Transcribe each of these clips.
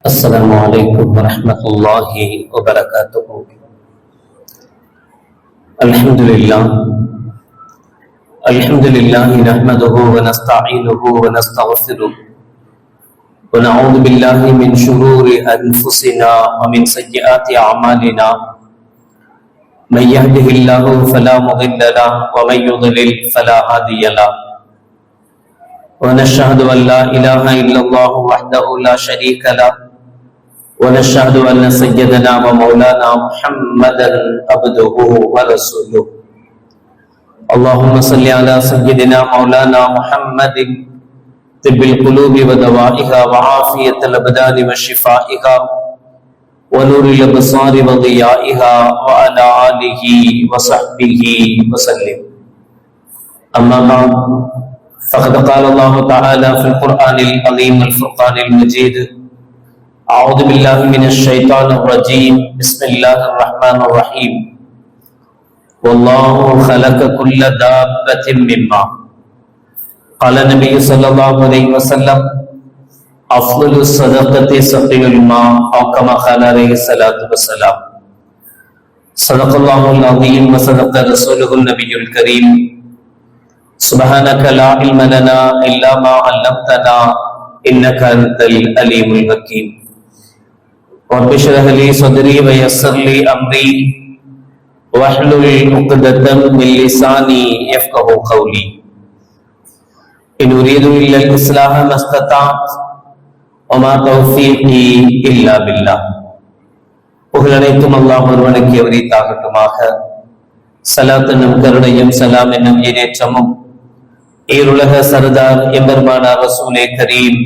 السلام عليكم ورحمة الله وبركاته. الحمد لله نحمده ونستعينه ونستغفره ونعوذ بالله من شرور أنفسنا ومن سيئات أعمالنا. من يهده الله فلا مضل له ومن يضلل فلا هادي له. ونشهد أن لا إله إلا الله وحده لا شريك له ونشهد أن سيدنا ومولانا محمدا عبده ورسوله. اللهم صل على سيدنا مولانا محمد طب القلوب ودوائها وعافية الأبدان وشفائها ونور الأبصار وضيائها وعلى آله وصحبه وسلم. أما بعد فقد قال الله تعالى في القرآن العظيم الفرقان المجيد: أعوذ بالله من الشيطان الرجيم. بسم الله الرحمن الرحيم. والله خلق كل دابة من ماء. قال النبي صلى الله عليه وسلم: أفضل الصدقة سقي الماء، أو كما قال عليه الصلاة والسلام. صدق الله العظيم وصدق رسوله النبي الكريم. سبحانك لا علم لنا إلا ما علمتنا إنك أنت العليم الحكيم. رب اشرح لي صدري ويسر لي أمري واحلل عقدة من لساني يفقهوا قولي. إن أريد إلا الإصلاح ما استطعت وما توفيقي إلا بالله. புகழனைத்தும் அல்லாஹ் ஒருவனுக்கு உரித்தாகட்டுமாக. ஸலாத் என்னும் கருணையும் சலாம் என்னும் ஈரேற்றமும் ஈருலக சர்தார் எம்பெருமானார் ரசூலே கரீம்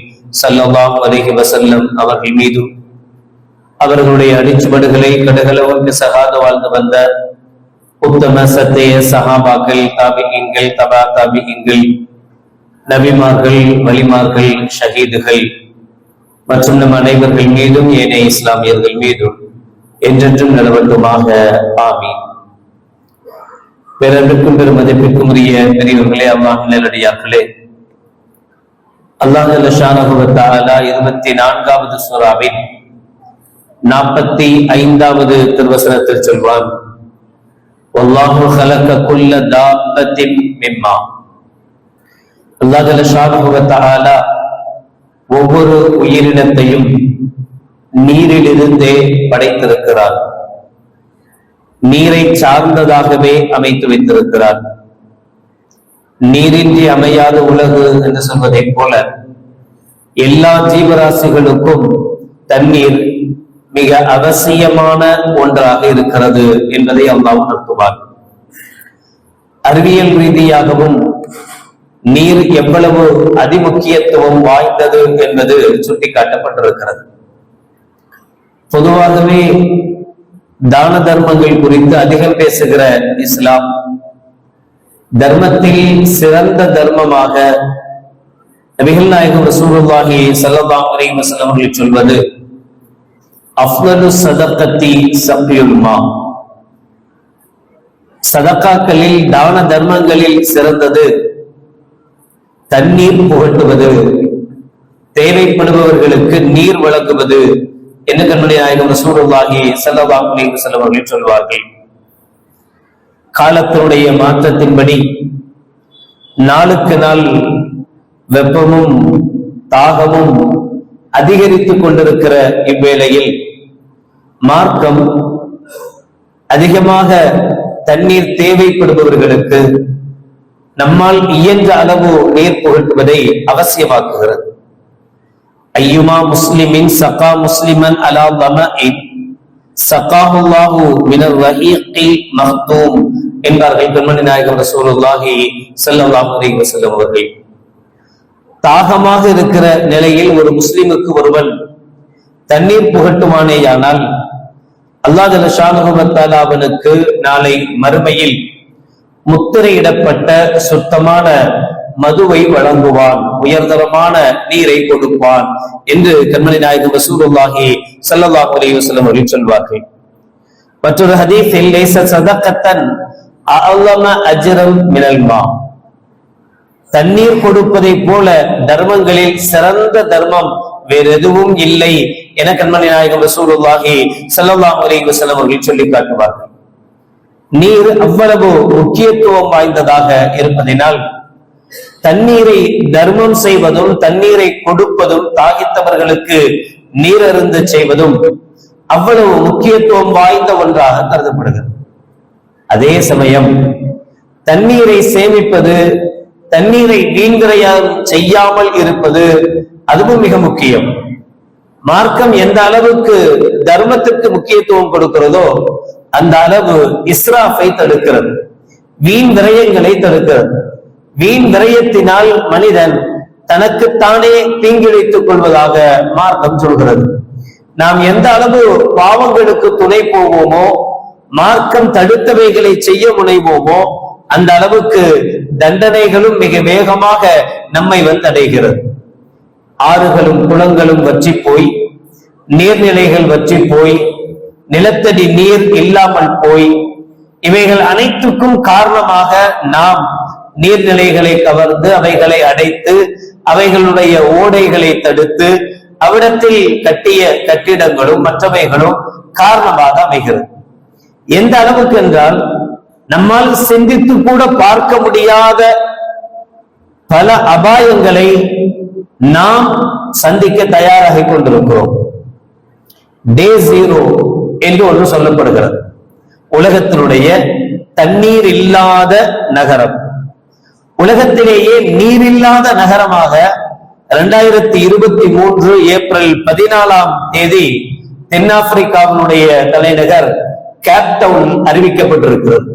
ஸல்லல்லாஹு அலைஹி வஸல்லம் அவர்கள் மீதும் அவர்களுடைய அடிச்சுவடுகளை கடுகளவுக்கு சகாத வாழ்ந்து வந்த உத்தம சத்திய சஹாபாக்கள், தாபிஈன்கள், தபா தாபிஈன்கள், நபிமார்கள், வலிமார்கள், ஷஹீதுகள் மற்றும் நம் அனைவர்கள் மீதும் ஏனைய இஸ்லாமியர்கள் மீதும் என்றென்றும் நிலவட்டுமாக. ஆமீன். பிறருக்கும் பெருமதிப்பிற்கும் உரிய பெரியவர்களே, அல்லாஹ் நல்லடியார்களே, அல்லாஹ் ஷானஹு வ தஆலா 24வது சூராவின் 45வது திருவசனத்தில் சொல்வான்: வல்லாஹு ஹலக குல்ல தாபத்தின் மிம்மா. அல்லாஹ் ஷானஹு வ தஆலா ஒவ்வொரு உயிரினத்தையும் நீரிலிருந்தே படைத்திருக்கிறார். நீரை சார்ந்ததாகவே அமைத்து வைத்திருக்கிறார். நீரின்றி அமையாத உலகு என்று சொல்வதை போல எல்லா ஜீவராசிகளுக்கும் தண்ணீர் மிக அவசியமான ஒன்றாக இருக்கிறது என்பதை அல்லாஹ் உணர்த்துவார். அறிவியல் ரீதியாகவும் நீர் எவ்வளவு அதிமுக்கியத்துவம் வாய்ந்தது என்பது சுட்டிக்காட்டப்பட்டிருக்கிறது. பொதுவாகவே தான தர்மங்கள் குறித்து அதிகம் பேசுகிற இஸ்லாம் தர்மத்தில் சிறந்த தர்மமாக நபிகள் நாயகம் ரசூலுல்லாஹி ஸல்லல்லாஹு அலைஹி வஸல்லம் அவர்கள் சொல்வது அஃலலு ஸதகத்தி ஸக்யுல் மா. சதகாக்களில், தான தர்மங்களில் சிறந்தது தண்ணீர் புகட்டுவது, தேவைப்படுபவர்களுக்கு நீர் வழங்குவது என்று கண்மணி நாயகம் ரசூலுல்லாஹி ஸல்லல்லாஹு அலைஹி வஸல்லம் அவர்கள் சொல்வார்கள். காலத்தினுடைய மாற்றத்தின்படி நாளுக்கு நாள் வெப்பமும் தாகமும் அதிகரித்துக் கொண்டிருக்கிற இவ்வேளையில் மார்க்கம் அதிகமாக தண்ணீர் தேவைப்படுபவர்களுக்கு நம்மால் இயன்ற அளவு நீர் புகட்டுவதை அவசியமாக்குகிறது. ஐயுமா முஸ்லிமின் சகா முஸ்லிமன் அலா லமஇன் சகாஹுல்லாஹு மினர் ரஹீகில் மக்தூம் என்பார்கள் பெருமனி நாயகம் ரசூலுல்லாஹி ஸல்லல்லாஹு அலைஹி வஸல்லம் அவர்கள். தாகமாக இருக்கிற நிலையில் ஒரு முஸ்லிமுக்கு ஒருவன் தண்ணீர் புகட்டுமானேயானால் அல்லாஹ் ஜல்ல ஷானஹு வ தஆலா அவனுக்கு நாளை மறுமையில் முத்திரையிடப்பட்ட சுத்தமான மதுவை வழங்குவான், உயர்தரமான நீரை கொடுப்பான் என்று கண்மணி நாயகம் ரசூலுல்லாஹி ஸல்லல்லாஹு அலைஹி வஸல்லம் அவர்கள் சொல்வார்கள். மற்றொரு ஹதீஸில் லைஸ ஸதகத்தன் அஅலம அஜ்ரம் மினல் மா. தண்ணீர் கொடுப்பதை போல தர்மங்களில் சிறந்த தர்மம் வேறு எதுவும் இல்லை என கண்மணி நாயகம் ரசூலுல்லாஹி ஸல்லல்லாஹு அலைஹி வஸல்லம் அவர்கள் சொல்லி காட்டுவார்கள். நீர் அவ்வளவு முக்கியத்துவம் வாய்ந்ததாக இருப்பதினால் தண்ணீரை தர்மம் செய்வதும் தண்ணீரை கொடுப்பதும் தாகித்தவர்களுக்கு நீரருந்து செய்வதும் அவ்வளவு முக்கியத்துவம் வாய்ந்த ஒன்றாக கருதப்படுகிறது. அதே சமயம் தண்ணீரை சேமிப்பது, தண்ணீரை வீண்விரயம் செய்யாமல் இருப்பது அதுவும் மிக முக்கியம். மார்க்கம் எந்த அளவுக்கு தர்மத்திற்கு முக்கியத்துவம் கொடுக்கிறதோ அந்த அளவு இஸ்ராஃபை தடுக்கிறது, வீண் விரயங்களை தடுக்கிறது. வீண் விரயத்தினால் மனிதன் தனக்குத்தானே தீங்கிழைத்துக் கொள்வதாக மார்க்கம் சொல்கிறது. நாம் எந்த அளவு பாவங்களுக்கு துணை போவோமோ, மார்க்கம் தடுத்தவைகளை செய்ய முனைவோமோ, அந்த அளவுக்கு தண்டனைகளும் மிக வேகமாக நம்மை வந்தடைகிறது. ஆறுகளும் குளங்களும் வற்றி போய், நீர்நிலைகள் வற்றி போய், நிலத்தடி நீர் இல்லாமல் போய், இவைகள் அனைத்துக்கும் காரணமாக நாம் நீர்நிலைகளை கவர்ந்து அவைகளை அடைத்து அவைகளுடைய ஓடைகளை தடுத்து அவிடத்தில் கட்டிய கட்டிடங்களும் மற்றவைகளும் காரணமாக அமைகிறது. எந்த அளவுக்கு என்றால் நம்மால் சிந்தித்து கூட பார்க்க முடியாத பல அபாயங்களை நாம் சந்திக்க தயாராக கொண்டிருக்கிறோம். டே 0 என்று ஒன்று சொல்லப்படுகிறது. உலகத்தினுடைய தண்ணீர் இல்லாத நகரம், உலகத்திலேயே நீரில்லாத நகரமாக 2023 ஏப்ரல் 14 தென்னாப்பிரிக்காவினுடைய தலைநகர் கேப்டவுன் அறிவிக்கப்பட்டிருக்கிறது.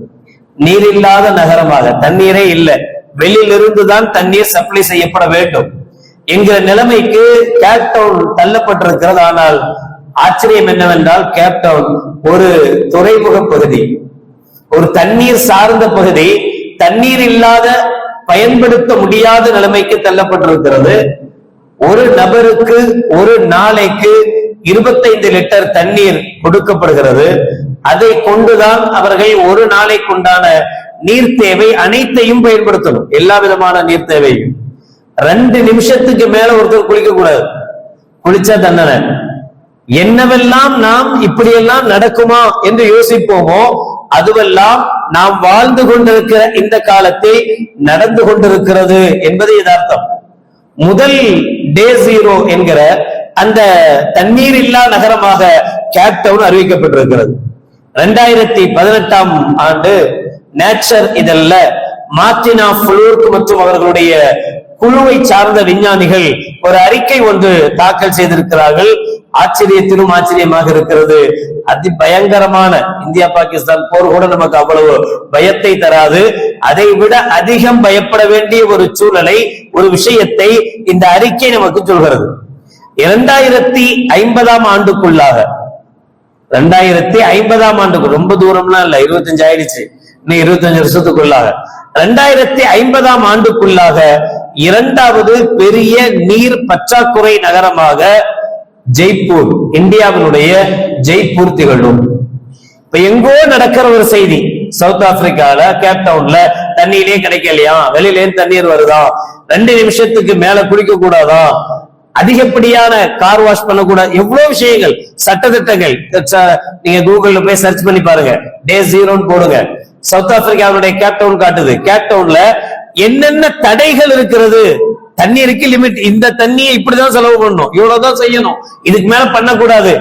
நீரில்லாத நகரமாக, தண்ணீரே இல்லை, வெளியிலிருந்து தான் தண்ணீர் சப்ளை செய்யப்பட வேண்டும் என்கிற நிலைமைக்கு கேப்டவுன் தள்ளப்பட்டிருக்கிறது. ஆனால் ஆச்சரியம் என்னவென்றால் கேப்டவுன் ஒரு துறைமுக பகுதி, ஒரு தண்ணீர் சார்ந்த பகுதி, தண்ணீர் இல்லாத பயன்படுத்த முடியாத நிலைமைக்கு தள்ளப்பட்டிருக்கிறது. ஒரு நபருக்கு ஒரு நாளைக்கு 25 லிட்டர் தண்ணீர் கொடுக்கப்படுகிறது. அதை கொண்டுதான் அவர்கள் ஒரு நாளைக்குண்டான நீர் தேவை அனைத்தையும் பயன்படுத்தணும், எல்லா விதமான நீர் தேவையும். 2 நிமிஷத்துக்கு மேல ஒருத்தர் குளிக்க கூடாது, குளிச்சா தண்டனை. என்னவெல்லாம் நாம் இப்படியெல்லாம் நடக்குமா என்று யோசிப்போமோ அதுவெல்லாம் நாம் வாழ்ந்து கொண்டிருக்கிற இந்த காலத்தில் நடந்து கொண்டிருக்கிறது என்பது யதார்த்தம். முதல் டே 0 என்கிற அந்த தண்ணீர் இல்லா நகரமாக கேப்டவுன் அறிவிக்கப்பட்டிருக்கிறது. 2018 ஆண்டு நேச்சர் இதழ்ல மார்டினா ஃப்ளூர்க் மற்றும் அவர்களுடைய குழுவை சார்ந்த விஞ்ஞானிகள் ஒரு அறிக்கை ஒன்று தாக்கல் செய்திருக்கிறார்கள். ஆச்சரியத்திலும் ஆச்சரியமாக இருக்கிறது. அதி பயங்கரமான இந்தியா பாகிஸ்தான் போர் கூட நமக்கு அவ்வளவு பயத்தை தராது. அதை விட அதிகம் பயப்பட வேண்டிய ஒரு சூழலை, ஒரு விஷயத்தை இந்த அறிக்கை நமக்கு சொல்கிறது. 2050 ஆண்டுக்குள்ளாக, 2050 ஆண்டுக்குள், ரொம்ப தூரம்லாம் இல்ல, 25 ஆயிடுச்சு, இன்னும் 25 வருஷத்துக்குள்ளாக 2050 ஆண்டுக்குள்ளாக 2வது பெரிய நீர் பற்றாக்குறை நகரமாக ஜெய்ப்பூர், இந்தியாவினுடைய ஜெய்ப்பூர் திகழும். இப்ப எங்கோ நடக்கிற ஒரு செய்தி, சவுத் ஆப்பிரிக்கால கேப்டவுன்ல தண்ணீரே கிடைக்கலையா, வெளியிலே தண்ணீர் வருதா, 2 நிமிஷத்துக்கு மேல குடிக்க கூடாதா, அதிகப்படியான கார் வாஷ் பண்ணக்கூடாது, எவ்வளவு விஷயங்கள், சட்டத்திட்டங்கள். நீங்க கூகுள்ல போய் சர்ச் பண்ணி பாருங்க, டே 0 போடுங்க, சவுத் ஆப்பிரிக்காவுடைய கேப்டவுன் காட்டுது. கேப்டவுன்ல என்னென்ன தடைகள் இருக்கிறது, தண்ணீருக்கு லிமிட், இந்த தண்ணியை இப்படிதான் செலவு பண்ணணும், இவ்வளவுதான் செய்யணும், இதுக்கு மேல பண்ணக்கூடாது,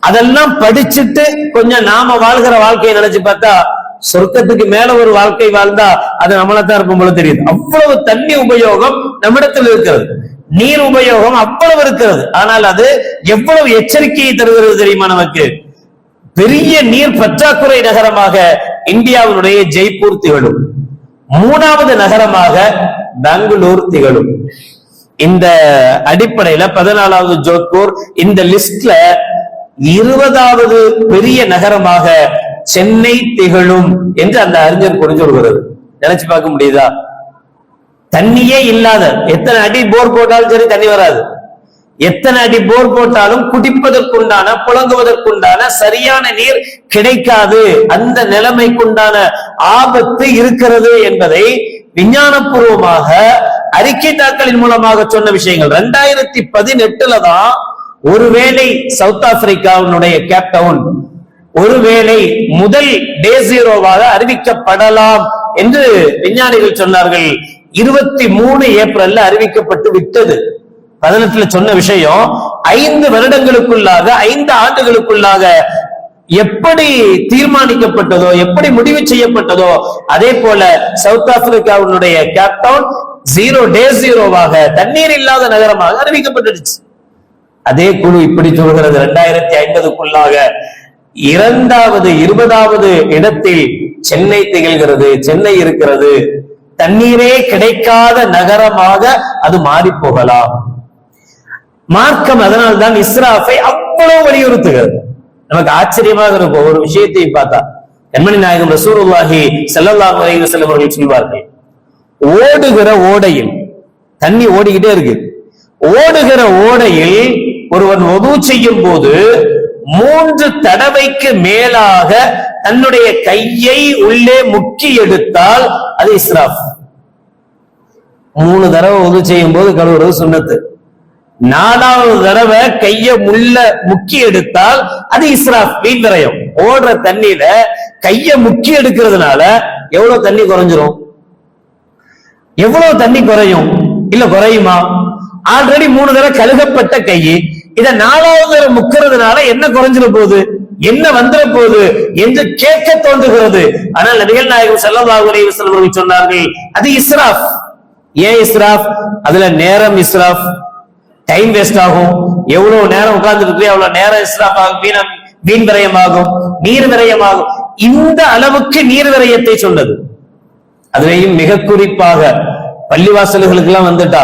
அதெல்லாம் படிச்சுட்டு கொஞ்சம் நாம வாழ்கிற வாழ்க்கையை நினைச்சு பார்த்தா சொர்க்கத்துக்கு மேல ஒரு வாழ்க்கை வாழ்ந்தா அது நம்மளத்தான் இருக்கும் போல தெரியுது. அவ்வளவு தண்ணி உபயோகம் நம்மிடத்தில் இருக்கிறது, நீர் உபயோகம் அவ்வளவு இருக்கிறது. ஆனால் அது எவ்வளவு எச்சரிக்கையை தருகிறது தெரியுமா நமக்கு? பெரிய நீர் பற்றாக்குறை நகரமாக இந்தியாவினுடைய ஜெய்ப்பூர் திகழும். 3வது நகரமாக பெங்களூர் திகழும். இந்த அடிப்படையில 14வது ஜோத்பூர், இந்த லிஸ்ட்ல 20வது பெரிய நகரமாக சென்னை திகழும் என்று அந்த அறிஞர் புரிஞ்சு வருகிறது. நினைச்சு பார்க்க முடியுதா? தண்ணியே இல்லாத, எத்தனை அடி போர் போட்டாலும் சரி தண்ணி வராது, எத்தனை அடி போர் போட்டாலும் குடிப்பதற்குண்டான புழங்குவதற்குண்டான சரியான நீர் கிடைக்காது, அந்த நிலைமைக்குண்டான ஆபத்து இருக்கிறது என்பதை விஞ்ஞானபூர்வமாக அறிக்கை தாக்கலின் மூலமாக சொன்ன விஷயங்கள். 2018 தான் ஒருவேளை சவுத் ஆப்பிரிக்காவினுடைய கேப்டவுன் ஒருவேளை முதல் டே 0வாக அறிவிக்கப்படலாம் என்று விஞ்ஞானிகள் சொன்னார்கள். 23 ஏப்ரல்ல அறிவிக்கப்பட்டு விட்டது. 18 சொன்ன விஷயம் 5 வருடங்களுக்குள்ளாக 5 ஆண்டுகளுக்குள்ளாக எப்படி தீர்மானிக்கப்பட்டதோ, எப்படி முடிவு செய்யப்பட்டதோ, அதே போல சவுத் ஆப்பிரிக்காவினுடைய கேப்டவுன் 0 டே 0வாக தண்ணீர் இல்லாத நகரமாக அறிவிக்கப்பட்டுடுச்சு. அதே குழு இப்படி சொல்கிறது 2050க்குள்ளாக 20வது இடத்தில் சென்னை திகழ்கிறது. சென்னை இருக்கிறது. தண்ணீரே கிடைக்காத நகரமாக அது மாறி போகலாம். மார்க்கம் அதனால்தான் இஸ்ராஃபை அவ்வளவு வலியுறுத்துகிறது. நமக்கு ஆச்சரியமாக இருக்கும் ஒரு விஷயத்தை பார்த்தா. கண்மணி நாயகம் ரசூலுல்லாஹி ஸல்லல்லாஹு அலைஹி வஸல்லம் அவர்கள் சொல்வார்கள், ஓடுகிற ஓடையில் தண்ணி ஓடிக்கிட்டே இருக்கு. ஓடுகிற ஓடையில் ஒருவன் வுது செய்யும் போது 3 தடவைக்கு மேலாக தன்னுடைய கையை உள்ளே முக்கி எடுத்தால் அது இஸ்ராஃப். 3 தடவை வுது செய்யும் போது கழுவுறது சுன்னத்து. 4வது தடவை கைய முக்கி எடுத்தால் அது இஸ்ராஃப், வீண் விரயம். ஓடுற தண்ணியில கைய முக்கி எடுக்கிறதுனால எவ்வளவு தண்ணி குறைஞ்சிரும்? எவ்வளவு தண்ணி குறையும்? இல்ல குறையுமா? ஆல்ரெடி 3 தடவை கழுகப்பட்ட கை, இத 4வது தடவை முக்கிறதுனால என்ன குறைஞ்சிட போகுது, என்ன வந்துட போகுது என்று கேட்க தோன்றுகிறது. ஆனால் நபிகள் நாயகம் ஸல்லல்லாஹு அலைஹி வஸல்லம் அவர்கள் சொன்னார்கள், அது இஸ்ராஃப். ஏன் இஸ்ராஃப்? அதுல நேரம் இஸ்ராஃப், டைம் வேஸ்ட் ஆகும். எவ்வளவு நேரம் உட்கார்ந்துருக்கு, அவ்வளவு நேரம் இஸ்ராஃப் ஆகும், வீண் விரயமாகும், நீர் விரயமாகும். இந்த அளவுக்கு நீர் விரயத்தை சொன்னது. அதுலேயும் மிக குறிப்பாக பள்ளிவாசல்களுக்கு எல்லாம் வந்துட்டா,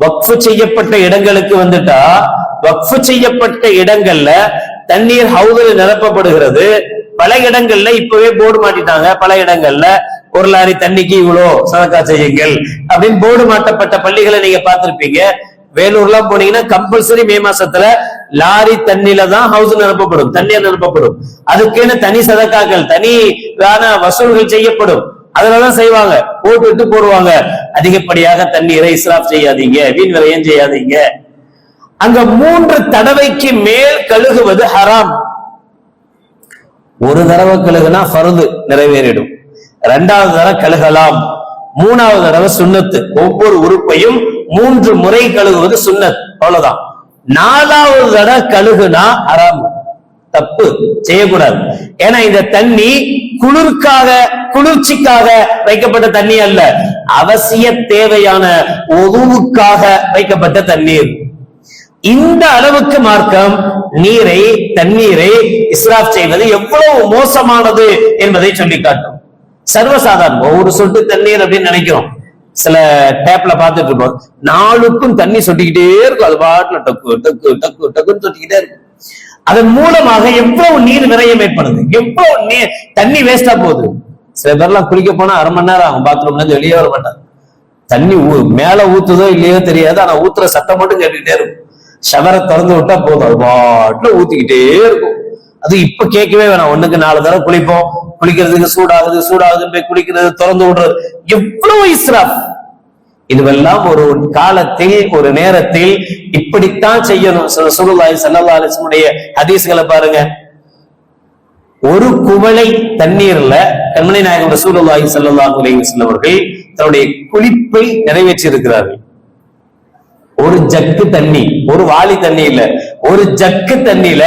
வக்ஃப் செய்யப்பட்ட இடங்களுக்கு வந்துட்டா, வக்ஃப் செய்யப்பட்ட இடங்கள்ல தண்ணீர் ஹவுதில் நிரப்பப்படுகிறது. பல இடங்கள்ல இப்பவே போர்டு மாட்டிட்டாங்க. பல இடங்கள்ல 1 லாரி தண்ணிக்கு இவ்வளோ சதக்கா செய்யுங்கள் அப்படின்னு போர்டு மாட்டப்பட்ட பள்ளிகளை நீங்க பார்த்திருப்பீங்க. வேலூர்லாம் போனீங்கன்னா கம்பல்சரி மே மாசத்துல லாரி தண்ணில தான் ஹவுஸ் நிரப்பப்படும், தண்ணீர் நிரப்பப்படும். அதுக்குன்னு தனி சதக்காக்கள், தனி வசூல்கள் செய்யப்படும். அதுலதான் செய்வாங்க, போட்டு போடுவாங்க. அதிகப்படியாக தண்ணீரை இஸ்ராஃப் செய்யாதீங்க, வீண் விரயம் செய்யாதீங்க. அங்க 3 தடவைக்கு மேல் கழுகுவது ஹராம். 1 தடவை கழுகுனா ஃபர்து நிறைவேறிடும். 2வது தடவை கழுகலாம். 3வது தடவை சுன்னத்து. ஒவ்வொரு உறுப்பையும் 3 முறை கழுகுவது சுன்னத், அவ்வளவுதான். 4வது தடவை கழுகுனா ஹராம், தப்பு, செய்யக்கூடாது. ஏன்னா இந்த தண்ணி குளிர்ச்சிக்காக வைக்கப்பட்ட தண்ணி அல்ல, அவசிய தேவையான உதுவுக்காக வைக்கப்பட்ட தண்ணீர். இந்த அளவுக்கு மார்க்கம் தண்ணீரை இஸ்ராஃப் செய்வது எவ்வளவு மோசமானது என்பதை சொல்லி காட்டும். சர்வசாதாரணம் ஒவ்வொரு சொட்டு தண்ணீர் அப்படின்னு நினைக்கிறோம். சில டேப்ல பார்த்துட்டு இருப்போம், 4க்கும் தண்ணி சொட்டிக்கிட்டே இருக்கும். அது பாட்டுல டக்கு டக்கு டக்கு டக்குன்னு சொட்டிக்கிட்டே இருக்கும். அதன் மூலமாக எவ்வளவு நீர் விரயம் ஏற்படுது, எவ்வளவு தண்ணி வேஸ்டா போகுது. சில பேர்லாம் குளிக்க போனா 1/2 மணி நேரம் ஆகும், பாத்ரூம்ல இருந்து வெளியே வர மாட்டாங்க. தண்ணி மேல ஊத்துதோ இல்லையோ தெரியாது, ஆனா ஊத்துற சத்தம் மட்டும் கேட்டுக்கிட்டே இருக்கும். ஷவரை திறந்து விட்டா போதும், அது பாட்டுல ஊத்திக்கிட்டே இருக்கும். அது இப்ப கேட்கவே வேணாம், 1க்கு 4 தடவை குளிப்போம். குளிக்கிறதுக்கு சூடாகுதுன்னு போய் குளிக்கிறது, திறந்து விடுறது, எவ்வளவு இஸ்ராஃப். இதுவெல்லாம் ஒரு காலத்தில், ஒரு நேரத்தில் இப்படித்தான் செய்யணும். ரசூலுல்லாஹி ஸல்லல்லாஹு அலைஹி வஸல்லம் ஹதீஸ்களை பாருங்க. ஒரு குவளை தண்ணீர்ல கண்மணி நாயகம் ரசூலுல்லாஹி ஸல்லல்லாஹு அலைஹி வஸல்லம் அவர்கள் தன்னுடைய குளிப்பை நிறைவேற்றி இருக்கிறார்கள். ஒரு ஜக்கு தண்ணி, ஒரு வாளி தண்ணி இல்ல, ஒரு ஜக்கு தண்ணியில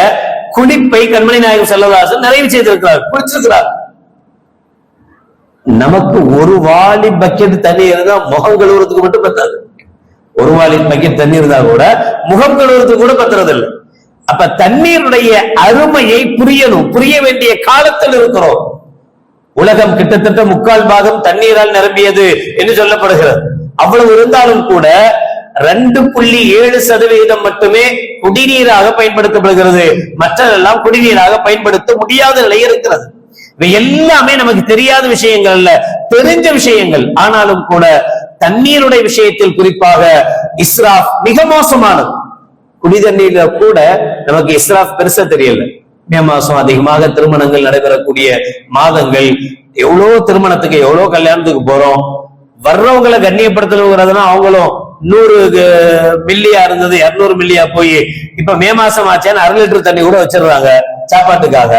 குளிப்பை கண்மணி நாயகம் ஸல்லல்லாஹு அலைஹி வஸல்லம் நிறைவு செய்திருக்கிறார், குளிச்சிருக்கிறார். நமக்கு ஒரு வாளி பக்கெட் தண்ணி இருந்தா முகம் கழுவுறதுக்கு மட்டும் பத்தாது. ஒரு வாளி பக்கெட் தண்ணி இருந்தா கூட முகம் கழுவுறதுக்கு கூட பத்துறது இல்லை. அப்ப தண்ணீருடைய அருமையை புரியணும், புரிய வேண்டிய காலத்தில் இருக்கிறோம். உலகம் கிட்டத்தட்ட 3/4 தண்ணீரால் நிரம்பியது என்று சொல்லப்படுகிறது. அவ்வளவு இருந்தாலும் கூட 2.7% மட்டுமே குடிநீராக பயன்படுத்தப்படுகிறது. மற்றதெல்லாம் குடிநீராக பயன்படுத்த முடியாத நிலை இருக்கிறது. இவை எல்லாமே நமக்கு தெரியாத விஷயங்கள் அல்ல, தெரிஞ்ச விஷயங்கள். ஆனாலும் கூட தண்ணீருடைய விஷயத்தில் குறிப்பாக இஸ்ராஃப் மிக மோசமானது. குடி தண்ணீர்ல கூட நமக்கு இஸ்ராஃப் பெருசா தெரியல. மே மாசம் அதிகமாக திருமணங்கள் நடைபெறக்கூடிய மாதங்கள். எவ்வளவு திருமணத்துக்கு, எவ்வளவு கல்யாணத்துக்கு போறோம். வர்றவங்களை கண்ணியப்படுத்தணுங்கிறதுனா அவங்களும் 100 மில்லியா இருந்தது 200 மில்லியா போய் இப்ப மே மாசம் ஆச்சேன்னு 1/2 லிட்டர் தண்ணி கூட வச்சிருக்காங்க சாப்பாட்டுக்காக.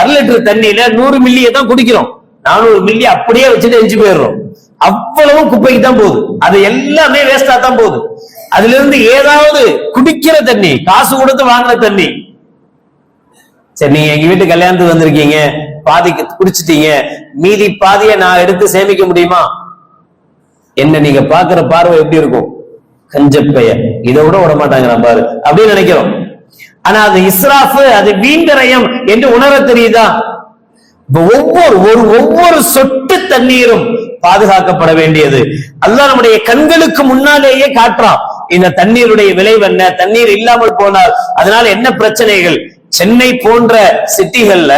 1/2 லிட்டர் தண்ணியில 100 மில்லியை தான் குடிக்கிறோம், 400 மில்லி அப்படியே வச்சுட்டு எஞ்சி போயிடுறோம். அவ்வளவும் குப்பைக்கு தான் போகுது, அது எல்லாமே வேஸ்டா தான் போகுது. அதுல இருந்து ஏதாவது குடிக்கிற தண்ணி, காசு கொடுத்து வாங்குற தண்ணி. சரி, நீங்க எங்க வீட்டு கல்யாணத்துக்கு வந்திருக்கீங்க, பாதி குடிச்சிட்டீங்க, மீதி பாதியை நான் எடுத்து சேமிக்க முடியுமா? என்ன நீங்க பாக்குற பார்வை எப்படி இருக்கும்? கஞ்சப்பைய இதை விட மாட்டாங்க பாரு அப்படின்னு நினைக்கிறோம். ஆனா அது இஸ்ராஃபு, அது வீண்விரயம் என்று உணர தெரியுதா? ஒவ்வொரு சொட்டு தண்ணீரும் பாதுகாக்கப்பட வேண்டியது. அல்லாஹ் நம்முடைய கண்களுக்கு முன்னாலேயே காட்டுறான் இந்த தண்ணீருடைய விளைவு என்ன, தண்ணீர் இல்லாமல் போனால் அதனால என்ன பிரச்சனைகள். சென்னை போன்ற சிட்டிகள்ல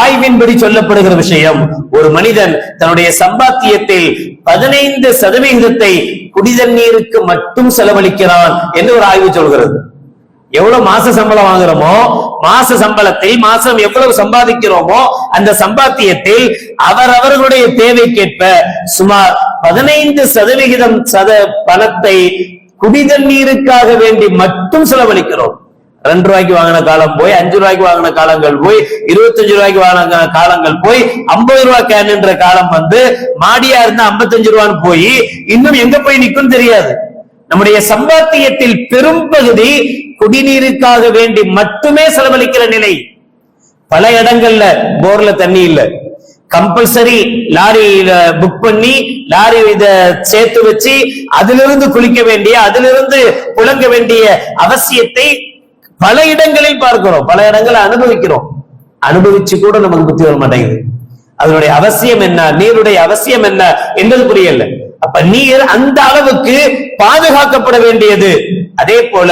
ஆய்வின்படி சொல்லப்படுகிற விஷயம், ஒரு மனிதன் தன்னுடைய சம்பாத்தியத்தில் 15% குடிதண்ணீருக்கு மட்டும் செலவழிக்கிறான் என்று ஒரு ஆய்வு சொல்கிறது. எவ்வளவு மாச சம்பளம் வாங்குறோமோ, மாச சம்பளத்தில் மாசம் எவ்வளவு சம்பாதிக்கிறோமோ அந்த சம்பாத்தியத்தில் அவரவர்களுடைய தேவைக்கேற்ப சுமார் 15% பணத்தை குடிதண்ணீருக்காக வேண்டி மட்டும் செலவழிக்கிறோம். 2 ரூபாய்க்கு வாங்கின காலம் போய் 5 ரூபாய்க்கு வாங்கின காலங்கள் போய் 25 ரூபாய்க்கு வாங்கின காலங்கள் போய் 50 ரூபாய் கேன் என்ற காலம் வந்து மாடியா இருந்தா 55 ரூபான்னு போய் இன்னும் எங்க போய் நிக்கும் தெரியாது. நம்முடைய சம்பாத்தியத்தில் பெரும்பகுதி குடிநீருக்காக வேண்டி மட்டுமே செலவழிக்கிற நிலை. பல இடங்கள்ல போர்ல தண்ணி இல்ல, கம்பல்சரி லாரி புக் பண்ணி லாரி இத சேர்த்து வச்சு அதிலிருந்து குளிக்க வேண்டிய, அதிலிருந்து புழங்க வேண்டிய அவசியத்தை பல இடங்களில் பார்க்கிறோம், பல இடங்களை அனுபவிக்கிறோம். அனுபவிச்சு கூட நமக்கு புத்தி வர மாட்டேங்குது. அதனுடைய அவசியம் என்ன, நீருடைய அவசியம் என்ன என்பது புரியல. அப்ப நீர் அந்த அளவுக்கு பாதுகாக்கப்பட வேண்டியது. அதே போல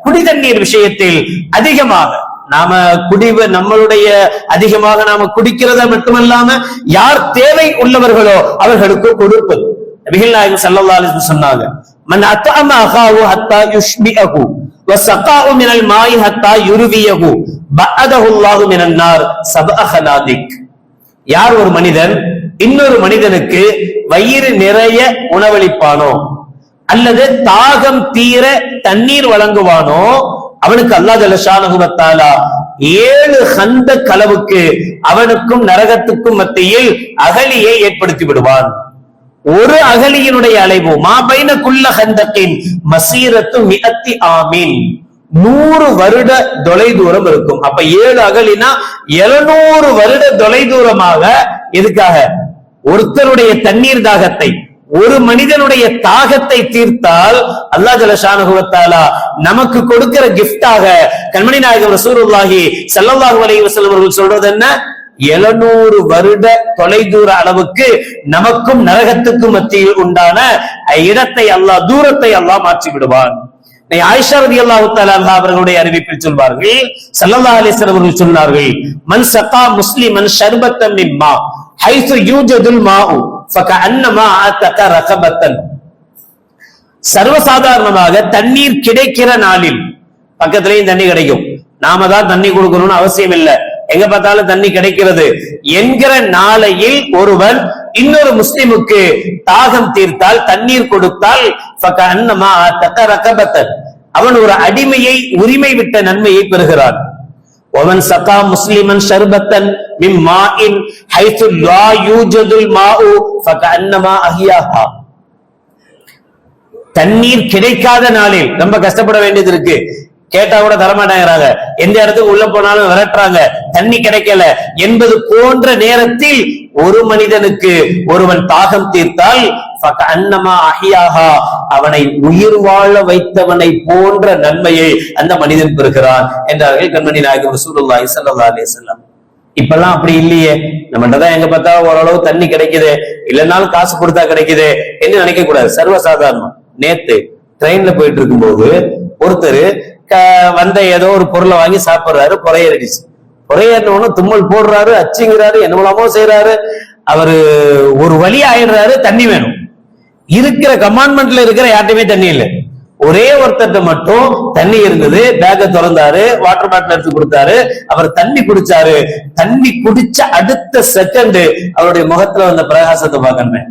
குடிதண்ணீர் விஷயத்தில் அதிகமாக நாம நம்மளுடைய அதிகமாக நாம குடிக்கிறத மட்டுமல்லாம யார் தேவை உள்ளவர்களோ அவர்களுக்கு கொடுப்பது. நபிகள் நாயகம் ஸல்லல்லாஹு அலைஹி வஸல்லம் சொன்னாங்க, மன் அத்தஅம அகாஹு ஹத்தா யுஷ்பிஹு வஸகாஉ மினல் மாஇ ஹத்தா யுர்வியஹு பஅதஹு அல்லாஹு மினன் நார் சபஅ ஹனாதிக். யார் ஒரு மனிதன் இன்னொரு மனிதனுக்கு வயிறு நிறைய உணவளிப்பானோ அல்லது தாகம் தீர தண்ணீர் வழங்குவானோ அவனுக்கு அல்லாஹ் ஜல்லஷானஹு வ தஆலா 7 ஹந்தக் அளவுக்கு அவனுக்கும் நரகத்துக்கும் மத்தியில் அகலியை ஏற்படுத்தி விடுவான். ஒரு அகலியினுடைய அளவு மாபைன குல்ல ஹந்தக்கின் மசீரத்து மிஅத்தி ஆமீன், 100 வருட தொலை தூரம் இருக்கும். அப்ப 7 அகலினா 700 வருட தொலை தூரமாக. எதுக்காக? ஒருத்தருடைய தண்ணீர் தாகத்தை, ஒரு மனிதனுடைய தாகத்தை தீர்த்தால் அல்லாஹ் ஜல்லஷானஹு வ தஆலா நமக்கு கொடுக்கிற கிஃப்டாக கண்மணி நாயகம் ரசூலுல்லாஹி ஸல்லல்லாஹு அலைஹி வஸல்லம் அவர்கள் சொல்றது என்ன? 700 வருட தொலைதூர அளவுக்கு நமக்கும் நரகத்துக்கும் மத்தியில் உண்டான இடத்தை அல்லாஹ், தூரத்தை அல்லாஹ் மாற்றி விடுவான். ஆயிஷா ரலியல்லாஹு தஆலா அன்ஹா அவர்களுடைய அறிவிப்பில் சொல்வார்கள், ஸல்லல்லாஹு அலைஹி வஸல்லம் அவர்கள் சொன்னார்கள், மன் ஸகா முஸ்லிமன் ஷர்பத்தன் மின் மா ஹைது யூஜதுல் மாஉ ஃபகஅன்னமா அத்தக ரகபத்தன். சர்வசாதாரணமாக தண்ணீர் கிடைக்கிற நாளில், பக்கத்திலேயும் தண்ணி கிடைக்கும், நாம தான் தண்ணி கொடுக்கணும்னு அவசியம் இல்லை, எங்க பார்த்தாலும் தண்ணி கிடைக்கிறது என்கிற நாளையில் ஒருவன் இன்னொரு முஸ்லிமுக்கு தாகம் தீர்த்தால், தண்ணீர் கொடுத்தால், ஃபகஅன்னமா அத்தக ரகபத்தன், அவன் ஒரு அடிமையை உரிமை விட்ட நன்மையை பெறுகிறான். ومن سقى مسلما شربة من ماء حيث لا يوجد الماء فكأنما أحياها. தண்ணீர் கிடைக்காத நாளில் ரொம்ப கஷ்டப்பட வேண்டியது இருக்கு, கேட்டா கூட தரமாட்டாங்கிறாங்க, எந்த இடத்துக்கு உள்ள போனாலும் விரட்டுறாங்க, தண்ணி கிடைக்கல என்பது போன்ற நேரத்தில் ஒரு மனிதனுக்கு ஒருவன் தாகம் தீர்த்தால் அவனை உயிர் வாழ வைத்தவனை போன்ற நன்மையை அந்த மனிதன் பெறுகிறான் என்றார்கள் கண்மணி நாயகம் ரசூலுல்லாஹி ஸல்லல்லாஹு அலைஹி வஸல்லம். இப்பெல்லாம் அப்படி இல்லையே, நம்மகிட்ட தான் எங்க பார்த்தா ஓரளவு தண்ணி கிடைக்குது, இல்லைனாலும் காசு கொடுத்தா கிடைக்குது என்று நினைக்க கூடாது. சர்வசாதாரணம். நேத்து ட்ரெயின்ல போயிட்டு இருக்கும்போது ஒருத்தர் வந்த ஏதோ ஒரு பொருளை வாங்கி சாப்பிடுறாரு, புறையடிச்சு, புறையேறணும் தும்மல் போடுறாரு, அச்சுங்கிறாரு, என்னமோ செய்யறாரு, அவரு ஒரு வழி ஆயிடுறாரு, தண்ணி வேணும். இருக்கிற கமாண்ட்மெண்ட்ல இருக்கிற யார்ட்டையுமே தண்ணி இல்லை, ஒரே ஒருத்தட்ட மட்டும் தண்ணி இருந்தது. பேக்கை திறந்தாரு, வாட்டர் பாட்டில் எடுத்து கொடுத்தாரு, அவர் தண்ணி குடிச்சாரு. தண்ணி குடிச்ச அடுத்த செகண்ட் அவருடைய முகத்துல வந்த பிரகாசத்தை பார்க்கணும்.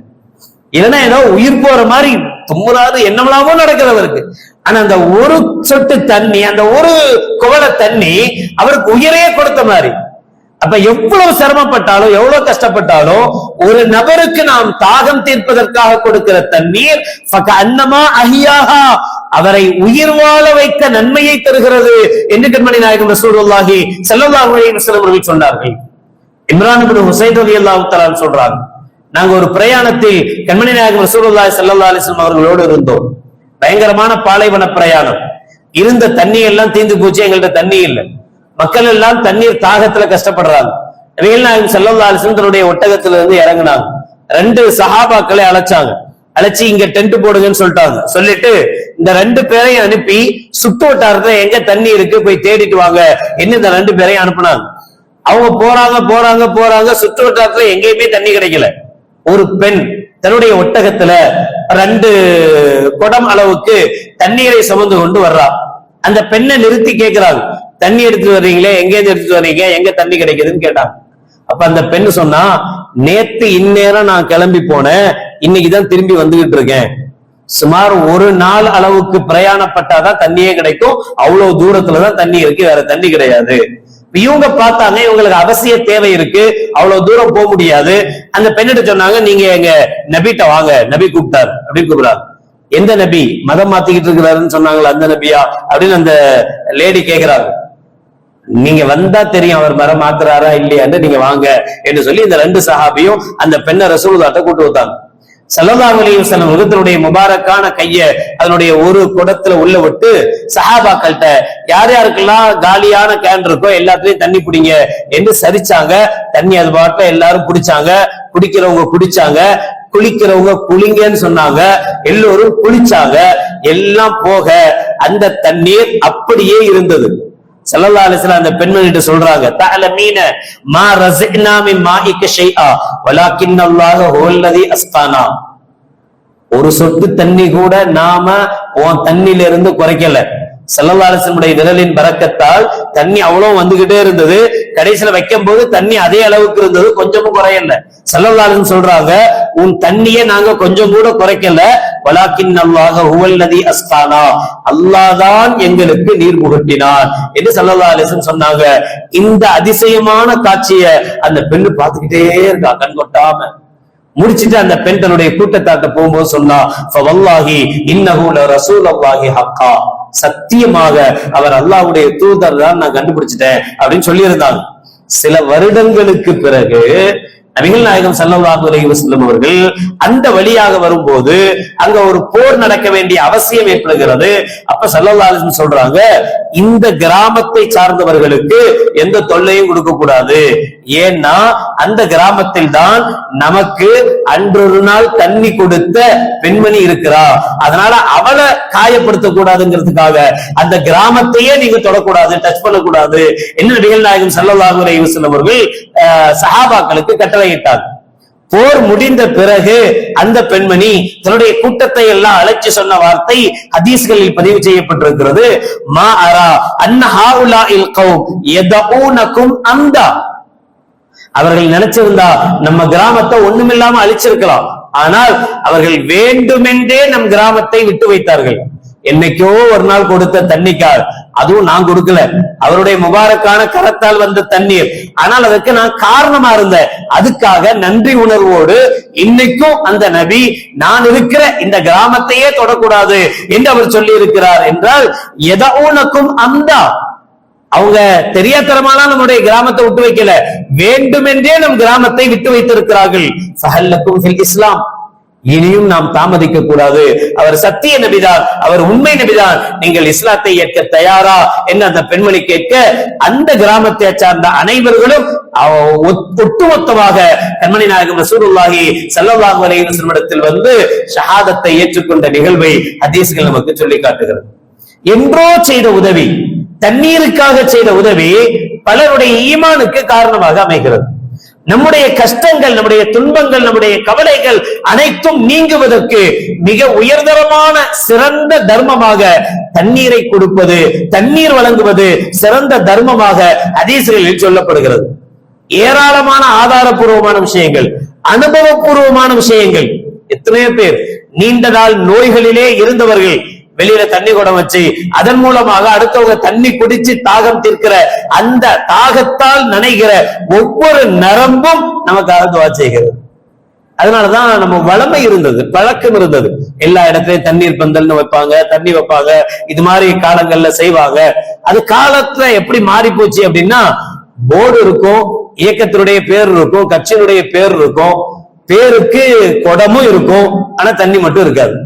இல்லைன்னா ஏதோ உயிர் போற மாதிரி தும்முறாது என்னமெல்லாமோ நடக்கிறவருக்கு. ஆனா அந்த ஒரு சொட்டு தண்ணி, அந்த ஒரு குவளை தண்ணி அவருக்கு உயிரையே கொடுத்த மாதிரி. அப்ப எவ்வளவு சிரமப்பட்டாலும் எவ்வளவு கஷ்டப்பட்டாலும் ஒரு நபருக்கு நாம் தாகம் தீர்ப்பதற்காக கொடுக்கிற தண்ணீர் அன்னமா அஹியாஹா, அவரை உயிர் வாழ வைக்க நன்மையை தருகிறது என்று கண்மணி நாயகம் ரசூலுல்லாஹி ஸல்லல்லாஹு அலைஹி வஸல்லம் அவர்கள் சொன்னார்கள். இம்ரான் இப்னு ஹுசைன் ரலியல்லாஹு தஆலா சொல்றாங்க, நாங்க ஒரு பிரயாணத்தில் கண்மணி நாயகம் ரசூலுல்லாஹி ஸல்லல்லாஹு அலைஹி வஸல்லம் அவர்களோடு இருந்தோம். பயங்கரமான பாலைவன பிரயாணம். இருந்த தண்ணி எல்லாம் தீர்ந்து போச்சு, எங்கள்ட்ட தண்ணி இல்லை. மக்கள் எல்லாம் தண்ணீர் தாகத்துல கஷ்டப்படுறாங்க. நபிகள் நாயகம் ஸல்லல்லாஹு அலைஹி வஸல்லம் தன்னுடைய ஒட்டகத்துல இருந்து இறங்குனாங்க. 2 சஹாபாக்களை அழைச்சாங்க. அழைச்சி இங்க டென்ட் போடுங்கன்னு சொல்லிட்டாங்க. சொல்லிட்டு இந்த 2 பேரையும் அனுப்பி சுத்து வட்டாரத்துல எங்க தண்ணி இருக்கு போய் தேடிட்டு வாங்க என்ன இந்த 2 பேரையும் அனுப்புனாங்க. அவங்க போறாங்க போறாங்க போறாங்க, சுற்று வட்டாரத்துல எங்கேயுமே தண்ணி கிடைக்கல. ஒரு பெண் தன்னுடைய ஒட்டகத்துல 2 குடம் அளவுக்கு தண்ணீரை சுமந்து கொண்டு வர்றா. அந்த பெண்ணை நிறுத்தி கேட்கிறாங்க, தண்ணி எடுத்துட்டு வர்றீங்களே, எங்க இருந்து எடுத்துட்டு வர்றீங்க, எங்க தண்ணி கிடைக்குதுன்னு கேட்டாங்க. அப்ப அந்த பெண்ணு சொன்னா, நேத்து இந்நேரம் நான் கிளம்பி போனேன், இன்னைக்குதான் திரும்பி வந்துகிட்டு இருக்கேன். சுமார் 1 நாள் அளவுக்கு பிரயாணப்பட்டாதான் தண்ணியே கிடைக்கும், அவ்வளவு தூரத்துலதான் தண்ணி இருக்கு, வேற தண்ணி கிடையாது. இவங்க பார்த்தாங்க, இவங்களுக்கு அவசிய தேவை இருக்கு, அவ்வளவு தூரம் போக முடியாது. அந்த பெண்ணிட்ட சொன்னாங்க, நீங்க எங்க நபிட்ட வாங்க, நபி கூப்பிட்டாரு அப்படின்னு கூப்பிடுறாங்க. எந்த நபி? மதம் மாத்திக்கிட்டு இருக்கிறாருன்னு சொன்னாங்களா, அந்த நபியா அப்படின்னு அந்த லேடி கேட்கிறாங்க. நீங்க வந்தா தெரியும் அவர் மரம் மாத்துறாரா இல்லையான்னு, நீங்க வாங்க என்று சொல்லி இந்த 2 சஹாபியும் அந்த பெண்ணை ரசூலுல்லாஹ்ட்ட கூட்டு வந்தாங்க. ஸல்லல்லாஹு அலைஹி வஸல்லம் தன்னுடைய முபாரக்கான கைய அதனுடைய ஒரு குடத்துல உள்ள விட்டு சஹாபாக்கள்கிட்ட யார் யாருக்கெல்லாம் காலியான கேன் இருக்கோ எல்லாத்துலயும் தண்ணி பிடிங்க என்று சரிச்சாங்க. தண்ணி அது பாட்டுல எல்லாரும் குடிச்சாங்க. குடிக்கிறவங்க குடிச்சாங்க, குளிக்கிறவங்க குளிங்கன்னு சொன்னாங்க. எல்லோரும் குளிச்சாங்க. எல்லாம் போக அந்த தண்ணீர் அப்படியே இருந்தது. ஸல்லல்லாஹு அலைஹி வஸல்லம் அந்த பெண்மணிட்ட சொல்றாங்க, தஅலமீன மா ரஸக்னா மின் மாஇக ஷைஆ வலாக்கின்னல்லாஹு ஹுவல்லதி அஸ்கானா. ஒரு சொட்டு தண்ணி கூட நாம உன் தண்ணில இருந்து குறைக்கல. ஸல்லல்லாஹு அலைஹி வஸல்லம் விரலின் பரக்கத்தால் தண்ணி அவ்வளவு வந்துகிட்டே இருந்தது. கடைசியில வைக்கும் போது தண்ணி அதே அளவுக்கு இருந்தது, கொஞ்சமும் குறையல. ஸல்லல்லாஹு அலைஹி வஸல்லம் சொல்றாங்க, உன் தண்ணியை நாங்க கொஞ்சம் கூட குறைக்கல. வலாக்கின்னல்லாஹு ஹுவல்லதி அஸ்கானா, அல்லாஹ் தான் எங்களுக்கு நீர் புகட்டினார் என்று ஸல்லல்லாஹு அலைஹி வஸல்லம் சொன்னாங்க. இந்த அதிசயமான காட்சியை அந்த பெண்ணு பார்த்துக்கிட்டே இருக்கா கண் கொட்டாம. முடிச்சிட்டு அந்த பெண் தன்னுடைய கூட்டத்தாட்ட போகும்போது சொன்னா, ஃபவல்லாஹி இன்னஹு லரசூலுல்லாஹி ஹக்கா, சத்தியமாக அவர் அல்லாஹ்வுடைய தூதர் தான் நான் கண்டுபிடிச்சிட்டேன் அப்படின்னு சொல்லி இருந்தாங்க. சில வருடங்களுக்கு பிறகு நபிகள் நாயகம் ஸல்லல்லாஹு அலைஹி வஸல்லம் அவர்கள் அந்த வழியாக வரும்போது அங்க ஒரு போர் நடக்க வேண்டிய அவசியம் ஏற்படுகிறது. அப்ப ஸல்லல்லாஹு அலைஹி வஸல்லம் சொல்றாங்க, இந்த கிராமத்தை சார்ந்தவர்களுக்கு எந்த தொல்லையும் கொடுக்க கூடாது. ஏன்னா அந்த கிராமத்தில் தான் நமக்கு அன்றொரு நாள் தண்ணி கொடுத்த பெண்மணி இருக்கிறா, அதனால அவளை காயப்படுத்த கூடாதுங்கிறதுக்காக அந்த கிராமத்தையே நீங்க தொடக்கூடாது, டச் பண்ணக்கூடாது என்ன நபிகள் நாயகம் ஸல்லல்லாஹு அலைஹி வஸல்லம் அவர்கள் சஹாபாக்களுக்கு கட்டளையிட்டார். போர் முடிந்த பிறகு அந்த பெண்மணி தன்னுடைய கூட்டத்தை எல்லாம் அழைச்சு சொன்ன வார்த்தை ஹதீஸ்களில் பதிவு செய்யப்பட்டிருக்கிறது, மா அரா அன்ன ஹாஉலாஇல் கௌம் யதஊனகும் அம்தா. அவர்கள் நினைச்சிருந்தா நம்ம கிராமத்தை ஒண்ணுமில்லாம அழிச்சிருக்கலாம், ஆனால் அவர்கள் வேண்டுமென்றே நம் கிராமத்தை விட்டு வைத்தார்கள். என்னைக்கோ ஒரு நாள் கொடுத்த தண்ணிக்கால், அதுவும் நான் கொடுக்கல, அவருடைய முபாரக்கான கரத்தால் வந்த தண்ணீர், ஆனால் அதற்கு நான் காரணமா இருந்தேன். அதுக்காக நன்றி உணர்வோடு இன்னைக்கும் அந்த நபி நான் இருக்கிற இந்த கிராமத்தையே தொடக்கூடாது என்று அவர் சொல்லி இருக்கிறார் என்றால், எதஊனக்கும் அம்தா, அவங்க தெரியாதனமாலாம் நம்முடைய கிராமத்தை விட்டு வைக்கல, வேண்டுமென்றே நம் கிராமத்தை விட்டு வைத்திருக்கிறார்கள். ஃபஹல்லக்கும் ஃபில் இஸ்லாம், இனியும் நாம் தாமதிக்க கூடாது. அவர் சத்திய நபிதான், அவர் உண்மை நபிதான், நீங்கள் இஸ்லாத்தை ஏற்க தயாரா என்று அந்த பெண்மணி கேட்க, அந்த கிராமத்தை சார்ந்த அனைவர்களும் ஒட்டுமொத்தமாக கண்மணி நாயகம் ரசூலுல்லாஹி ஸல்லல்லாஹு அலைஹி வஸல்லம் இடத்தில் வந்து ஷஹாதத்தை ஏற்றுக்கொண்ட நிகழ்வை ஹதீஸ்கள் நமக்கு சொல்லி காட்டுகிறது. என்றோ செய்த உதவி, தண்ணீருக்காக செய்த உதவி பலருடைய ஈமானுக்கு காரணமாக அமைகிறது. நம்முடைய கஷ்டங்கள், நம்முடைய துன்பங்கள், நம்முடைய கவலைகள் அனைத்தும் நீங்குவதற்கு மிக உயர்தரமான சிறந்த தர்மமாக தண்ணீரை கொடுப்பது, தண்ணீர் வழங்குவது சிறந்த தர்மமாக ஹதீஸ்களில் சொல்லப்படுகிறது. ஏராளமான ஆதாரபூர்வமான விஷயங்கள், அனுபவபூர்வமான விஷயங்கள் எத்தனையோ பேர் நீண்ட நாள் நோய்களிலே இருந்தவர்கள் வெளியில தண்ணி குடம் வச்சு அதன் மூலமாக அடுத்தவங்க தண்ணி குடிச்சு தாகம் தீர்க்கிற அந்த தாகத்தால் நினைக்கிற ஒவ்வொரு நரம்பும் நமக்காக துவா செய்கிறது. அதனாலதான் நம்ம வளமை இருந்தது, பழக்கம் இருந்தது. எல்லா இடத்துலயும் தண்ணீர் பந்தல்னு வைப்பாங்க, தண்ணி வைப்பாங்க, இது மாதிரி காலங்கள்ல செய்வாங்க. அது காலத்துல எப்படி மாறி போச்சு அப்படின்னா, போர்டு இருக்கும், இயக்கத்தினுடைய பேர் இருக்கும், கட்சியினுடைய பேர் இருக்கும், பேருக்கு குடமும் இருக்கும், ஆனா தண்ணி மட்டும் இருக்காது.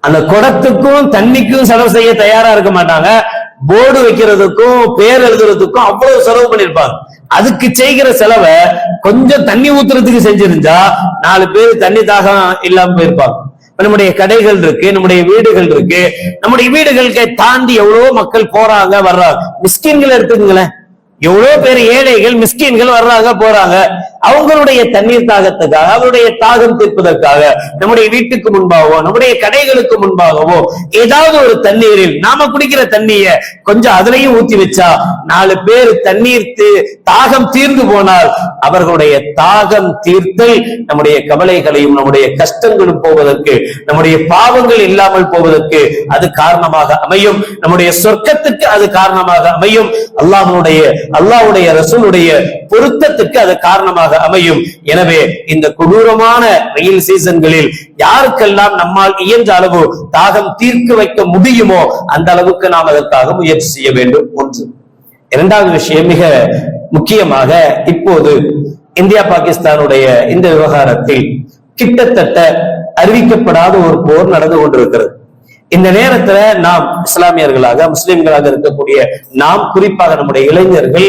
அந்த குடத்துக்கும் தண்ணிக்கும் செலவு செய்ய தயாரா இருக்க மாட்டாங்க. போர்டு வைக்கிறதுக்கும் பேர் எழுதுறதுக்கும் அவ்வளவு செலவு பண்ணிருப்பாங்க. அதுக்கு செய்கிற செலவை கொஞ்சம் தண்ணி ஊத்துறதுக்கு செஞ்சிருந்தா 4 பேர் தண்ணி தாகம் இல்லாம போயிருப்பாங்க. நம்முடைய கடைகள் இருக்கு, நம்முடைய வீடுகள் இருக்கு, நம்முடைய வீடுகளுக்கு தாண்டி எவ்வளவோ மக்கள் போறாங்க வர்றாங்க. மிஸ்கின்கள் எடுத்துக்கங்களேன், எவ்வளவு பேர் ஏழைகள் மிஸ்கின்கள் வர்றாங்க போறாங்க. அவங்களுடைய தண்ணீர் தாகத்துக்காக, அவருடைய தாகம் தீர்ப்பதற்காக நம்முடைய வீட்டுக்கு முன்பாகவோ நம்முடைய கடைகளுக்கு முன்பாகவோ ஏதாவது ஒரு தண்ணீரில் நாம குடிக்கிற தண்ணிய கொஞ்சம் அதுலயும் ஊத்தி வச்சா 4 பேர் தண்ணீர் தாகம் தீர்ந்து போனால் அவர்களுடைய தாகம் தீர்த்தல் நம்முடைய கவலைகளையும் நம்முடைய கஷ்டங்களும் போவதற்கு, நம்முடைய பாவங்கள் இல்லாமல் போவதற்கு அது காரணமாக அமையும். நம்முடைய சொர்க்கத்துக்கு அது காரணமாக அமையும். அல்லாஹ்வுடைய ரசூலுடைய பொருத்தத்துக்கு அது காரணமாக அமையும். எனவே இந்த கொடூரமான வெயில் சீசன்களில் யாருக்கெல்லாம் நம்மால் இயன்ற அளவு தாகம் தீர்க்க வைக்க முடியுமோ அந்த அளவுக்கு நாம் அதற்காக முயற்சி செய்ய வேண்டும். ஒன்று. இரண்டாவது விஷயம், மிக முக்கியமாக இப்போது இந்தியா பாகிஸ்தானுடைய இந்த விவகாரத்தில் கிட்டத்தட்ட அறிவிக்கப்படாத ஒரு போர் நடந்து கொண்டிருக்கிறது. இந்த நேரத்துல நாம் இஸ்லாமியர்களாக, முஸ்லிம்களாக இருக்கக்கூடிய நாம், குறிப்பாக நம்முடைய இளைஞர்கள்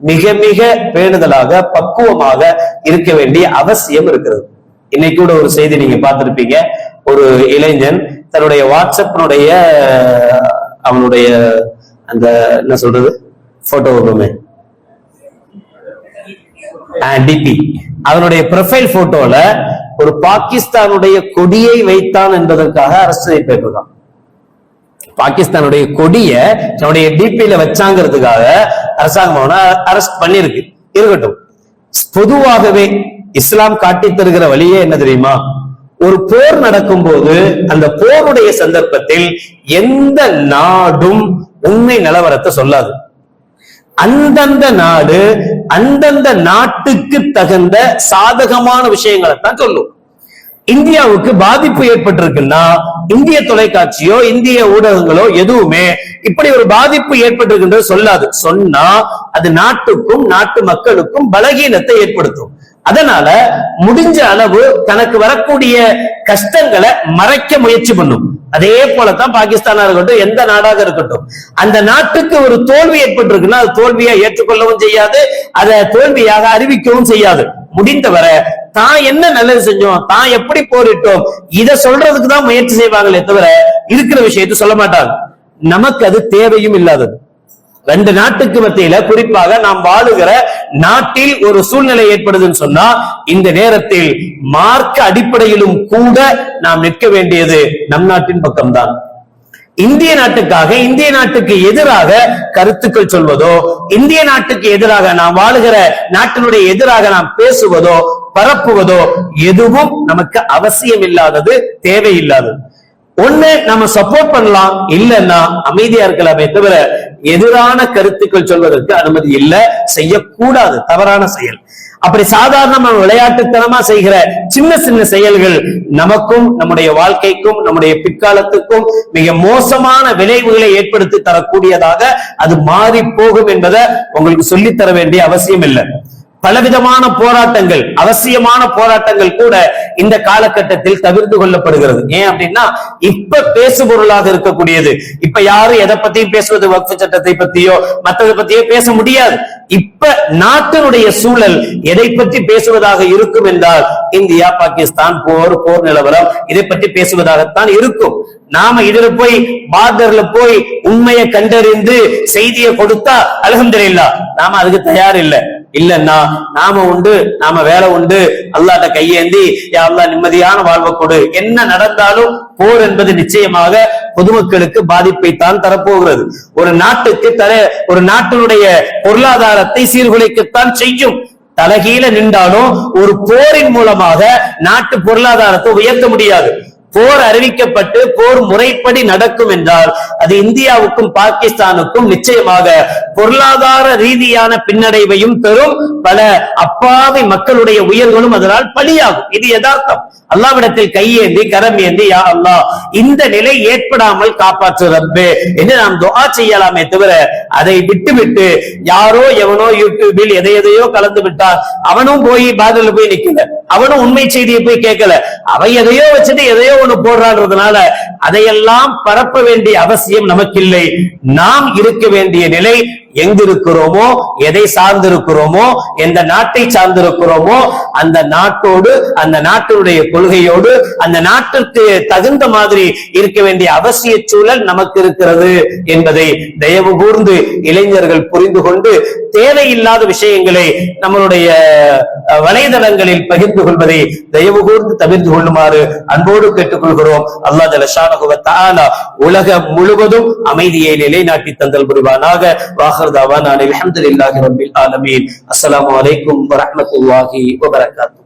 மிக மிக பேணுதலாக, பக்குவமாக இருக்க வேண்டிய அவசியம் இருக்கிறது. இன்னைக்கு கூட ஒரு செய்தி நீங்க பார்த்திருப்பீங்க. ஒரு இளைஞன் தன்னுடைய வாட்ஸ்அப்னுடைய அவனுடைய அந்த என்ன சொல்றது போட்டோவுமே டிபி, அதனுடைய ப்ரொஃபைல் போட்டோல ஒரு பாகிஸ்தானுடைய கொடியை வைத்தான் என்பதற்காக அரசு செய்யப்பட்டிருக்கான். பாகிஸ்தானுடைய கொடிய தன்னுடைய டிபியில வச்சாங்கிறதுக்காக அரசாங்கம் அரெஸ்ட் பண்ணிருக்கு. இருக்கட்டும், பொதுவாகவே இஸ்லாம் காட்டி தருகிற வழியே என்ன தெரியுமா? ஒரு போர் நடக்கும் போது அந்த போருடைய சந்தர்ப்பத்தில் எந்த நாடும் உண்மை நிலவரத்தை சொல்லாது. அந்தந்த நாடு அந்தந்த நாட்டுக்கு தகுந்த சாதகமான விஷயங்களை தான் சொல்லும். இந்தியாவுக்கு பாதிப்பு ஏற்பட்டிருக்குன்னா இந்திய தொலைக்காட்சியோ இந்திய ஊடகங்களோ எதுவுமே இப்படி ஒரு பாதிப்பு ஏற்பட்டிருக்கின்றது சொல்லாது. சொன்னா அது நாட்டுக்கும் நாட்டு மக்களுக்கும் பலகீனத்தை ஏற்படுத்தும். அதனால முடிஞ்ச அளவு தனக்கு வரக்கூடிய கஷ்டங்களை மறைக்க முயற்சி பண்ணும். அதே போலதான் பாகிஸ்தானா இருக்கட்டும், எந்த நாடாக இருக்கட்டும், அந்த நாட்டுக்கு ஒரு தோல்வி ஏற்பட்டிருக்குன்னா அது தோல்வியா ஏற்றுக்கொள்ளவும் செய்யாது, அதை தோல்வியாக அறிவிக்கவும் செய்யாது. முடிந்தவரை தான் என்ன நல்லது செஞ்சோம், தான் எப்படி போரிட்டோம், இதை சொல்றதுக்கு தான் முயற்சி செய்வாங்களே தவிர இருக்கிற விஷயத்தை சொல்ல மாட்டாங்க. நமக்கு அது தேவையும் இல்லாதது. 2 நாட்டுக்கு மத்தியில, குறிப்பாக நாம் வாழுகிற நாட்டில் ஒரு சூழ்நிலை ஏற்படுதுன்னு சொன்னா இந்த நேரத்தில் மார்க்க அடிப்படையிலும் கூட நாம் நிற்க வேண்டியது நம் நாட்டின் பக்கம்தான். இந்திய நாட்டுக்காக, இந்திய நாட்டுக்கு எதிராக கருத்துக்கள் சொல்வதோ, இந்திய நாட்டுக்கு எதிராக, நாம் வாழுகிற நாட்டினுடைய எதிராக நாம் பேசுவதோ பரப்புவதோ எதுவும் நமக்கு அவசியம் இல்லாதது, தேவையில்லாதது. ஒண்ணு நம்ம சப்போர்ட் பண்ணலாம், இல்லைன்னா அமைதியா இருக்கலாமே தவிர எதிரான கருத்துக்கள் சொல்வதற்கு அனுமதி இல்லை, செய்யக்கூடாது, தவறான செயல். அப்படி சாதாரண விளையாட்டுத்தனமா செய்கிற சின்ன சின்ன செயல்கள் நமக்கும் நம்முடைய வாழ்க்கைக்கும் நம்முடைய பிற்காலத்துக்கும் மிக மோசமான விளைவுகளை ஏற்படுத்தி தரக்கூடியதாக அது மாறி போகும் என்பதை உங்களுக்கு சொல்லித்தர வேண்டிய அவசியம் இல்லை. பலவிதமான போராட்டங்கள், அவசியமான போராட்டங்கள் கூட இந்த காலகட்டத்தில் தவிர்த்து கொள்ளப்படுகிறது. ஏன் அப்படின்னா இப்ப பேசுபொருளாக இருக்கக்கூடியது, இப்ப யாரும் எதை பத்தியும் பேசுவது, வக்ஃப் சட்டத்தை பத்தியோ மற்றதை பத்தியோ பேச முடியாது. இப்ப நாட்டினுடைய சூழல் எதை பற்றி பேசுவதாக இருக்கும் என்றால் இந்தியா பாகிஸ்தான் போர் நிலவரம், இதை பற்றி பேசுவதாகத்தான் இருக்கும். நாம இதுல போய் பார்டர்ல போய் உண்மையை கண்டறிந்து செய்தியை கொடுத்தா அல்ஹம்துலில்லாஹ், நாம அதுக்கு தயார் இல்லை. இல்லன்னா நாம உண்டு, நாம வேலை உண்டு, அல்லாஹ்ட்ட கையேந்தி யா அல்லாஹ் நிம்மதியான வாழ்வை கொடு. என்ன நடந்தாலும் போர் என்பது நிச்சயமாக பொதுமக்களுக்கு பாதிப்பை தான் தரப்போகிறது. ஒரு நாட்டுக்கு ஒரு நாட்டினுடைய பொருளாதாரத்தை சீர்குலைக்கத்தான் செய்யும். தலைகீழ நின்றாலும் ஒரு போரின் மூலமாக நாட்டு பொருளாதாரத்தை உயர்த்த முடியாது. போர் அறிவிக்கப்பட்டு போர் முறைப்படி நடக்கும் என்றால் அது இந்தியாவுக்கும் பாகிஸ்தானுக்கும் நிச்சயமாக பொருளாதார ரீதியான பின்னடைவையும் தரும். பல அப்பாவி மக்களுடைய உயிர்களும் அதனால் பலியாகும். இது யதார்த்தம். அல்லாஹ்விடத்தில் கையேந்தி கரம் ஏந்தி, யா அல்லாஹ் இந்த நிலை ஏற்படாமல் காப்பாற்று ரப்பே என்று நாம் துஆ செய்யலாமே தவிர அதை விட்டுவிட்டு யாரோ எவனோ யூடியூபில் எதையோ கலந்து விட்டார், அவனும் போய் பாதல போய் நிக்கல, அவனும் உண்மை செய்தியை போய் கேட்கல, அவன் எதையோ வச்சுட்டு எதையோ ஒண்ணு போடுறான்றதுனால அதையெல்லாம் பரப்ப வேண்டிய அவசியம் நமக்கில்லை. நாம் இருக்க வேண்டிய நிலை எங்கிருக்கிறோமோ, எதை சார்ந்திருக்கிறோமோ, எந்த நாட்டை சார்ந்திருக்கிறோமோ அந்த நாட்டோடு, அந்த நாட்டினுடைய கொள்கையோடு, அந்த நாட்டிற்கு தகுந்த மாதிரி இருக்க வேண்டிய அவசிய சூழல் நமக்கு இருக்கிறது என்பதை தயவு கூர்ந்து இளைஞர்கள் புரிந்து கொண்டு தேவையில்லாத விஷயங்களை நம்மளுடைய வலைதளங்களில் பகிர்ந்து கொள்வதை தயவு கூர்ந்து தவிர்த்து கொள்ளுமாறு அன்போடு கேட்டுக்கொள்கிறோம். அல்லாஹ் ஜல்ல ஷானஹு வ தஆலா உலகம் முழுவதும் அமைதியை நிலைநாட்டி தந்தல் புரிவானாக. வாஹிர் தஅவானா அல்ஹம்துலில்லாஹி ரப்பில் ஆலமீன். அஸ்ஸலாமு அலைக்கும் வ ரஹ்மத்துல்லாஹி வ பரகாத்துஹு.